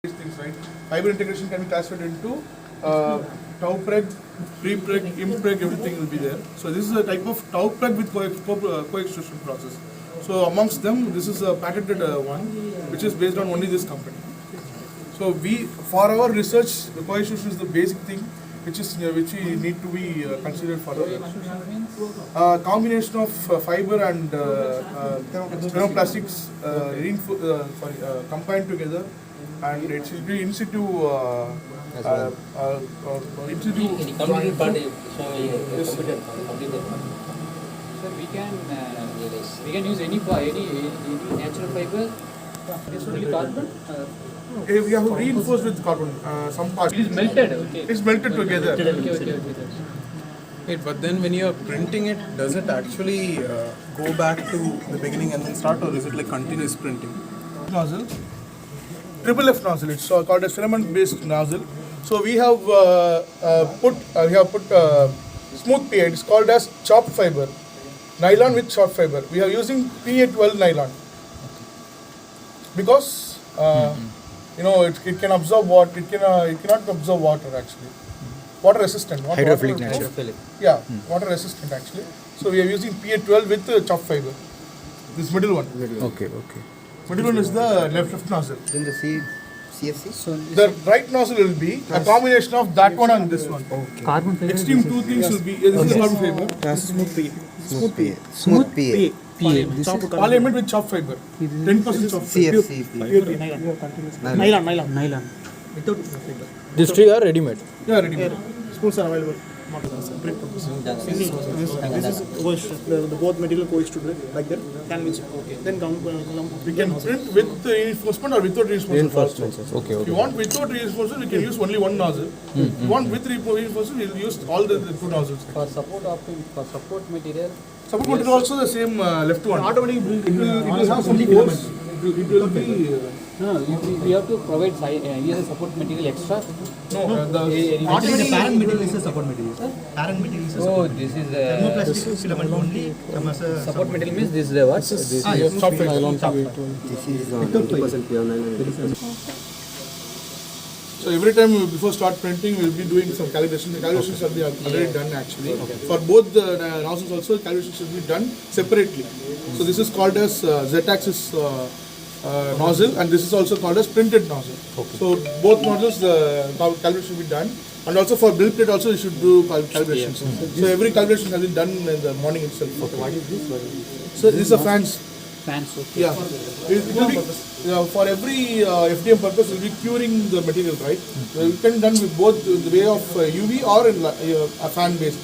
these things, right? Fiber integration can be classified into tau preg, pre-preg, impreg, everything will be there. So this is a type of tau preg with co-extrusion process. So amongst them, this is a patented one, which is based on only this company. So for our research, the co-extrusion is the basic thing, which we need to be considered for our combination of fiber and thermoplastics combined together, and it should be in situ. Any computer part Sir, we can use any natural fiber. It's only carbon. We have reinforced with carbon. Some part. It is melted. Okay. It's melted together. Okay. Wait, but then when you're printing it, does it actually go back to the beginning and then start, or is it like continuous printing? Nozzle, triple F nozzle. It's called a filament-based nozzle. So we have put smooth PA. It's called as chopped fiber, nylon with chopped fiber. We are using PA12 nylon because it can absorb water. It cannot absorb water actually. Water resistant. Hydrophilic nature. Yeah, water resistant actually. So we are using PA12 with chopped fiber. This middle one. Okay. Middle one is the left nozzle. Then the CFC? So The right nozzle will be a combination of that one and this one. okay. Carbon fiber. Extreme two things will be. This is carbon fiber. Smooth PA. Polyamide with chopped fiber. 10% chopped fiber. CFC. Nylon. These three are ready made. Yeah, ready. Spools are available. This is the both material co-extruded like that. Can be okay. Then We can print with reinforcement or without reinforcement. Okay. If you want without reinforcement, we can use only one nozzle. If you want with reinforcement, we'll use all the two nozzles. For support material. Support material also the same left one. automatically It will have some pores. It will be. No, we have to provide either support material extra. No, automatically parent material is a support material. Parent material is a support. This is Thermoplastic filament only come as a support material means this is the what? chopped fiber. This is 80% pure nylon. So every time before start printing, we'll be doing some calibration. The calibrations will be already done actually. For both the nozzles also, calibrations should be done separately. So this is called as Z-axis nozzle, and this is also called as printed nozzle. So both nozzles, the calibration will be done. And also for build plate also, you should do calibrations. So every calibration has been done in the morning itself. What is this? So these are fans. Fans. Okay. Yeah, it will be for every FDM purpose. We'll be curing the material, right? You can done with both the way of UV or in a fan based.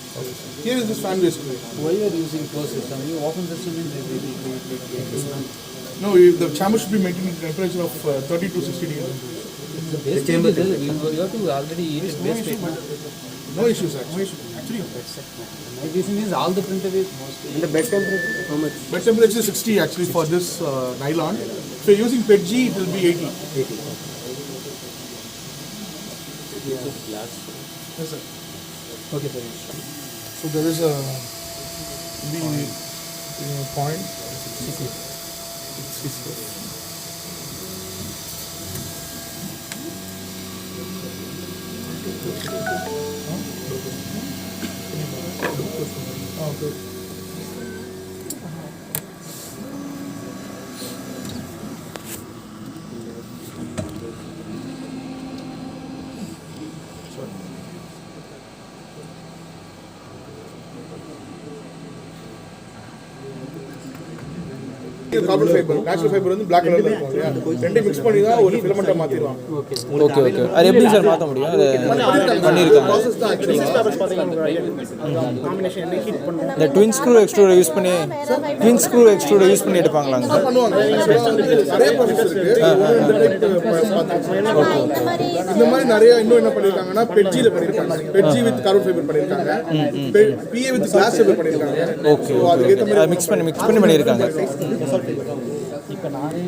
Here is this fan based way. Why you are using closed system? You open system means No, the chamber should be maintaining a temperature of 30 to 60 degrees. the base chamber. You have to already use base treatment. No issues actually. My reason is all the printer is mostly. And the bed temperature, how much? Bed temperature is 60 actually for this nylon. If you're using PETG, it will be 80. Yes, sir. Okay, sir. So there is a point. Okay. Carbon fiber, natural fiber வந்து black color இருக்கும் இல்லையா? ரெண்டை mix பண்ணி தான் ஒரு filament மாத்திடுவாங்க. Okay அது எப்படி sir மாற்ற முடியும்? அது பண்ணியிருக்காங்க. Process தான் actually. combination என்ன ஹீட் பண்ணுவோம். இந்த ட்வின் ஸ்க்ரூ எக்ஸ்ட்ரூடர் யூஸ் பண்ணி எடுப்பாங்களாங்க சார்? பண்ணுவாங்க. நிறைய process இருக்கு. இந்த மாதிரி நிறைய இன்னும் என்ன பண்ணிருக்காங்கன்னா பெட்ஜில பண்ணிருக்காங்க. பெட்ஜி வித் கார்பன் ஃபைபர் பண்ணிருக்காங்க. PA வித் கிளாஸ் ஃபைபர் பண்ணிருக்காங்க. ஓகே. மிக்ஸ் பண்ணி பண்ணியிருக்காங்க. இப்போ நானே